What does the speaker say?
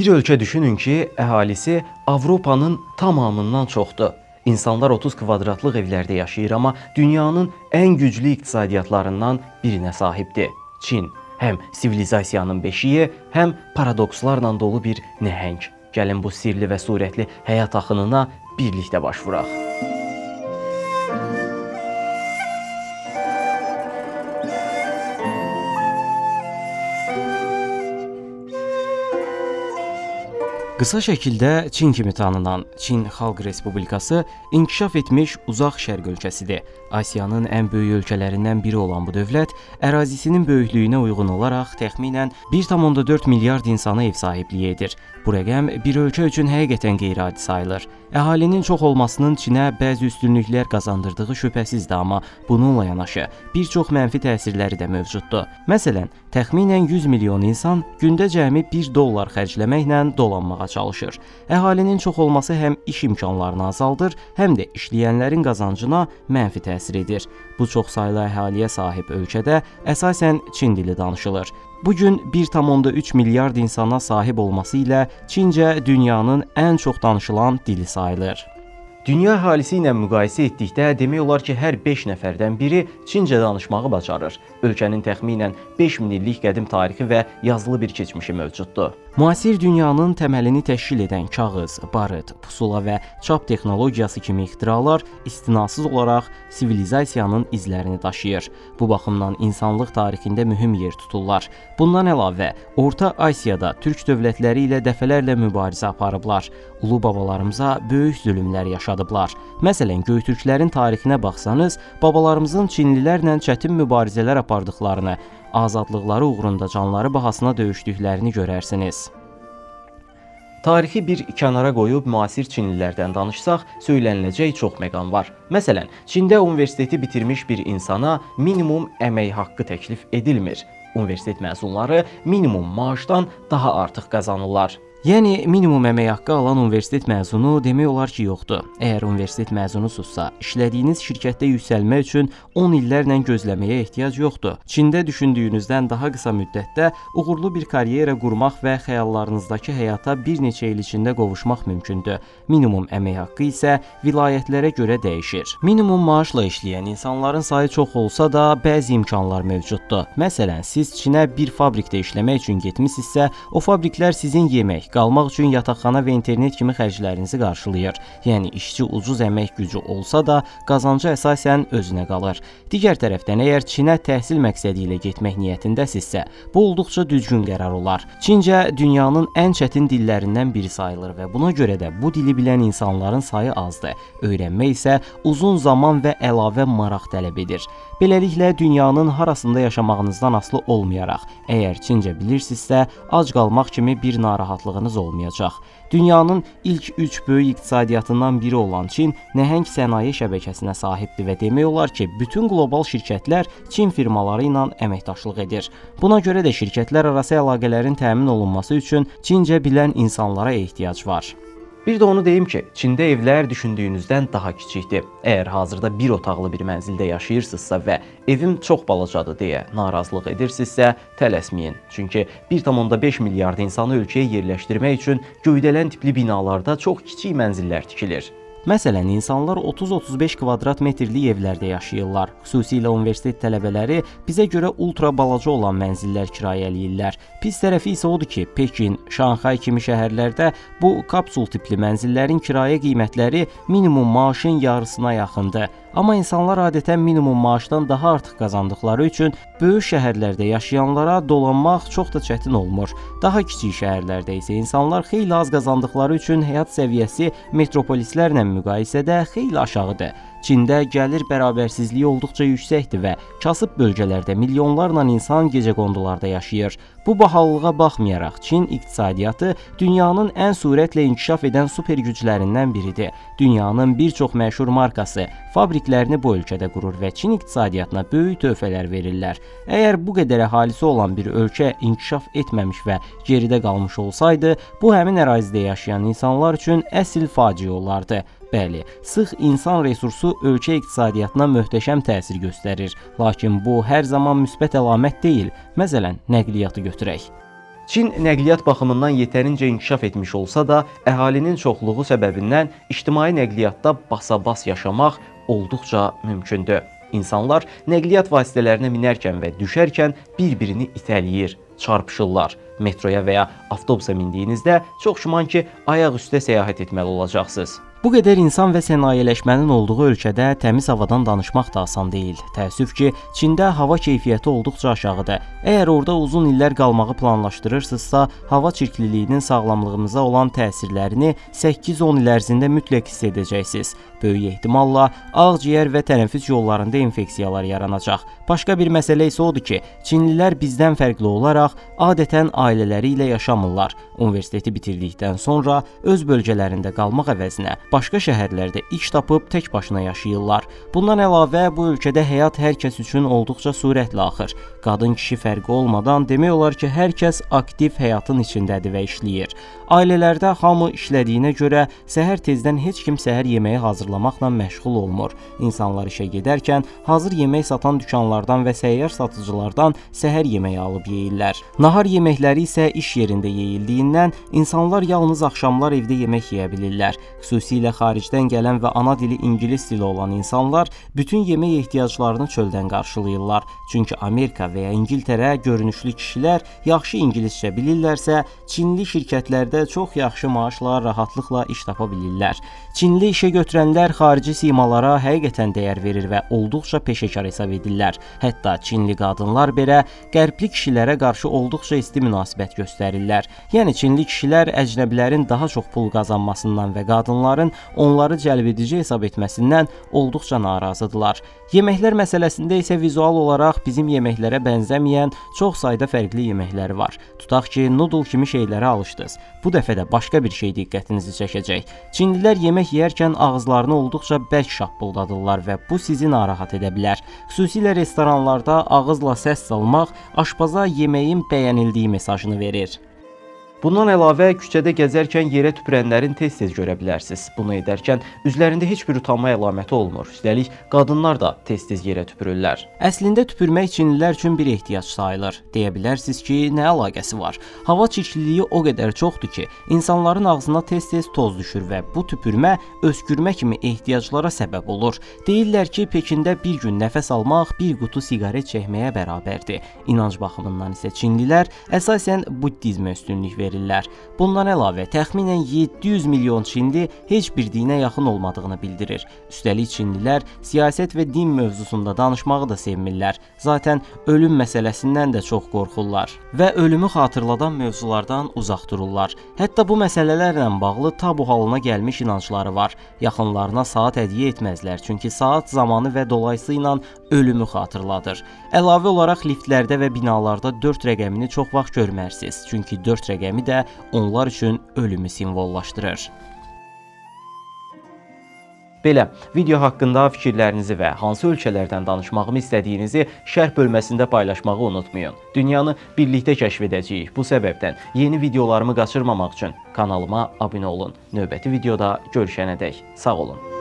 Bir ölkə düşünün ki, əhalisi Avropanın tamamından çoxdur. İnsanlar 30 kvadratlıq evlərdə yaşayır, amma dünyanın ən güclü iqtisadiyyatlarından birinə sahibdir. Çin həm sivilizasiyanın beşiyi, həm paradokslarla dolu bir nəhəng. Gəlin bu sirli və surətli həyat axınına birlikdə baş vuraq. Qısa şəkildə Çin kimi tanınan Çin Xalq Respublikası inkişaf etmiş uzaq şərq ölkəsidir. Asiyanın ən böyük ölkələrindən biri olan bu dövlət ərazisinin böyüklüyünə uyğun olaraq təxminən 1,4 milyard insana ev sahibliyi edir. Bu rəqəm bir ölkə üçün həqiqətən qeyri-adi sayılır. Əhalinin çox olmasının Çinə bəzi üstünlüklər qazandırdığı şübhəsizdir, amma bununla yanaşı bir çox mənfi təsirləri də mövcuddur. Məsələn, təxminən 100 milyon insan gündə cəmi $1 xərcləməklə dolanmağa çalışır. Əhalinin çox olması həm iş imkanlarını azaldır, həm də işləyənlərin qazancına mənfi təsir edir. Bu çoxsaylı əhaliyə sahib ölkədə əsasən Çin dili danışılır. Bugün 1,3 milyard insana sahib olması ilə Çincə dünyanın ən çox danışılan dili sayılır. Dünya əhalisi ilə müqayisə etdikdə demək olar ki, hər 5 nəfərdən biri Çincə danışmağı bacarır. Ölkənin təxminən 5000 illik qədim tarixi və yazılı bir keçmişi mövcuddur. Müasir dünyanın təməlini təşkil edən kağız, barıt, pusula və çap texnologiyası kimi ixtiralar istinasız olaraq sivilizasiyanın izlərini daşıyır. Bu baxımdan insanlıq tarixində mühüm yer tuturlar. Bundan əlavə, Orta Asiyada türk dövlətləri ilə dəfələrlə mübarizə aparıblar. Ulu babalarımıza böyük zülmlər yaşadıblar. Məsələn, Göytürklərin tarixinə baxsanız, babalarımızın Çinlilərlə çətin mübarizələr apardıqlarını, azadlıqları uğrunda canları bahasına döyüşdüklərini görərsiniz. Tarixi bir kənara qoyub müasir Çinlilərdən danışsaq, söyləniləcək çox məqam var. Məsələn, Çində universiteti bitirmiş bir insana minimum əmək haqqı təklif edilmir. Universitet məzunları minimum maaşdan daha artıq qazanırlar. Yəni, minimum əmək haqqı alan universitet məzunu demək olar ki, yoxdur. Əgər universitet məzunusunuzsa, işlədiyiniz şirkətdə yüksəlmək üçün 10 illərlə gözləməyə ehtiyac yoxdur. Çində düşündüyünüzdən daha qısa müddətdə uğurlu bir karyera qurmaq və xəyallarınızdakı həyata bir neçə il içində qovuşmaq mümkündür. Minimum əmək haqqı isə vilayətlərə görə dəyişir. Minimum maaşla işləyən insanların sayı çox olsa da, bəzi imkanlar mövcuddur. Məsələn, siz Çinə bir fabrikdə işləmək üçün getmisinizsə, o fabriklər sizin yemək, qalmaq üçün yataqxana və internet kimi xərclərinizi qarşılayır. Yəni, işçi ucuz əmək gücü olsa da, qazancı əsasən özünə qalır. Digər tərəfdən, əgər Çinə təhsil məqsədi ilə getmək niyyətindəsinizsə, bu olduqca düzgün qərar olar. Çincə dünyanın ən çətin dillərindən biri sayılır və buna görə də bu dili bilən insanların sayı azdır. Öyrənmək isə uzun zaman və əlavə maraq tələb edir. Beləliklə, dünyanın harasında yaşamağınızdan asılı olmayaraq, əgər Çincə bilirsinizsə, ac qalmaq kimi bir narahatlığınız olmayacaq. Dünyanın ilk 3 böyük iqtisadiyyatından biri olan Çin nəhəng sənaye şəbəkəsinə sahibdir və demək olar ki, bütün qlobal şirkətlər Çin firmaları ilə əməkdaşlıq edir. Buna görə də şirkətlər arası əlaqələrin təmin olunması üçün Çincə bilən insanlara ehtiyac var. Bir də onu deyim ki, Çində evlər düşündüyünüzdən daha kiçikdir. Əgər hazırda bir otaqlı bir mənzildə yaşayırsınızsa və evim çox balacadır deyə narazılıq edirsinizsə, tələsməyin. Çünki 1,5 milyard insanı ölkəyə yerləşdirmək üçün göydələn tipli binalarda çox kiçik mənzillər tikilir. Məsələn, insanlar 30-35 kvadrat metrlik evlərdə yaşayırlar. Xüsusilə universitet tələbələri bizə görə ultra balaca olan mənzillər kirayələyirlər. Pis tərəfi isə odur ki, Pekin, Şanxay kimi şəhərlərdə bu kapsul tipli mənzillərin kirayə qiymətləri minimum maaşın yarısına yaxındır. Amma insanlar adətən minimum maaşdan daha artıq qazandıqları üçün böyük şəhərlərdə yaşayanlara dolanmaq çox da çətin olmur. Daha kiçik şəhərlərdə isə insanlar xeyli az qazandıqları üçün həyat səviyyəsi metropolislərlə müqayisədə xeyli aşağıdır. Çində gəlir bərabərsizliyi olduqca yüksəkdir və kasıb bölgələrdə milyonlarla insan gecəqondularda yaşayır. Bu bahalığa baxmayaraq Çin iqtisadiyyatı dünyanın ən sürətlə inkişaf edən super güclərindən biridir. Dünyanın bir çox məşhur markası fabriklərini bu ölkədə qurur və Çin iqtisadiyyatına böyük töhfələr verirlər. Əgər bu qədər əhalisi olan bir ölkə inkişaf etməmiş və geridə qalmış olsaydı, bu həmin ərazidə yaşayan insanlar üçün əsl faciə olardı. Bəli, sıx insan resursu ölkə iqtisadiyyatına möhtəşəm təsir göstərir. Lakin bu hər zaman müsbət əlamət deyil. Məsələn, nəqliyyatı götürək. Çin nəqliyyat baxımından yetərincə inkişaf etmiş olsa da, əhalinin çoxluğu səbəbindən ictimai nəqliyyatda basa-bas yaşamaq olduqca mümkündür. İnsanlar nəqliyyat vasitələrinə minərkən və düşərkən bir-birini itələyir, çarpışırlar. Metroya və ya avtobusa mindiyinizdə çox güman ki, ayaq üstə səyahət etməli olacaqsınız. Bu qədər insan və sənayeleşmənin olduğu ölkədə təmiz havadan danışmaq da asan deyil. Təəssüf ki, Çində hava keyfiyyəti olduqca aşağıdır. Əgər orada uzun illər qalmağı planlaşdırırsınızsa, hava çirkliliyinin sağlamlığımıza olan təsirlərini 8-10 il ərzində mütləq hiss edəcəksiniz. Böyük ehtimalla ağciyər və tənəffüs yollarında infeksiyalar yaranacaq. Başqa bir məsələ isə odur ki, Çinlilər bizdən fərqli olaraq adətən ailələri ilə yaşamırlar. Universiteti bitirdikdən sonra öz bölgələrində qalmaq əvəzinə başqa şəhərlərdə iş tapıb tək başına yaşayırlar. Bundan əlavə bu ölkədə həyat hər kəs üçün olduqca sürətlə axır. Qadın-kişi fərqi olmadan demək olar ki, hər kəs aktiv həyatın içindədir və işləyir. Ailələrdə hamı işlədiyinə görə səhər tezdən heç kim səhər yeməyi hazırlamaqla məşğul olmur. İnsanlar işə gedərkən hazır yemək satan dükanlardan və səyyar satıcılardan səhər yeməyi alıb yeyirlər. Nahar yeməkləri isə iş yerində yeyildiyindən insanlar yalnız axşamlar evdə yemək yeyə bilirlər. Xüsusilə xaricdən gələn və ana dili ingilis dili olan insanlar bütün yemək ehtiyaclarını çöldən qarşılayırlar. Çünki Amerika və ya İngiltərə görünüşlü kişilər yaxşı ingiliscə bilirlərsə, Çinli şirkətlərdə çox yaxşı maaşla rahatlıqla iş tapa bilirlər. Çinli işə götürənlər xarici simalara həqiqətən dəyər verir və olduqca peşəkar hesab edirlər. Hətta Çinli qadınlar belə qərbli kişilərə qarşı olduqca isti münasibət göstərirlər. Yəni Çinli kişilər əcnəbilərin daha çox pul qazanmasından və qadınların onları cəlbedici hesab etməsindən olduqca narazıdırlar. Yeməklər məsələsində isə vizual olaraq bizim yeməklərə bənzəməyən çox sayda fərqli yeməkləri var. Tutaq ki, noodle kimi şeylərə alışdınız. Bu dəfə də başqa bir şey diqqətinizi çəkəcək. Çinlilər yemək yeyərkən ağızlarını olduqca bərk şappıldadırlar və bu sizi narahat edə bilər. Xüsusilə restoranlarda ağızla səs salmaq aşpaza yeməyin bəyənildiyi mesajını verir. Bundan əlavə, küçədə gəzərkən yerə tüpürənlərin tez-tez görə bilərsiniz. Bunu edərkən üzlərində heç bir utanma əlaməti olmur. Üstəlik, qadınlar da tez-tez yerə tüpürürlər. Əslində tüpürmək Çinlilər üçün bir ehtiyac sayılır. Deyə bilərsiniz ki, nə əlaqəsi var? Hava çirkliliyi o qədər çoxdur ki, insanların ağzına tez-tez toz düşür və bu tüpürmə öskürmə kimi ehtiyaclara səbəb olur. Deyirlər ki, Pekində bir gün nəfəs almaq bir qutu siqaret çəkməyə bərabərdir. İnanc baxımından isə Çinlilər əsasən buddizmə üstünlük verir. Bundan əlavə, təxminən 700 milyon Çinli heç bir dinə yaxın olmadığını bildirir. Üstəlik Çinlilər siyasət və din mövzusunda danışmağı da sevmirlər. Zaten ölüm məsələsindən də çox qorxurlar və ölümü xatırladan mövzulardan uzaq dururlar. Hətta bu məsələlərlə bağlı tabu halına gəlmiş inancları var. Yaxınlarına saat hədiyyə etməzlər, çünki saat zamanı və dolayısıyla ölümü xatırladır. Əlavə olaraq liftlərdə və binalarda 4 rəqəmini çox vaxt görmərsiniz, çünki 4 rəqəmi də onlar üçün ölümü simvollaşdırır. Belə, video haqqında fikirlərinizi və hansı ölkələrdən danışmağımı istədiyinizi şərh bölməsində paylaşmağı unutmayın. Dünyanı birlikdə kəşf edəcəyik. Bu səbəbdən yeni videolarımı qaçırmamaq üçün kanalıma abunə olun. Növbəti videoda görüşənədək sağ olun.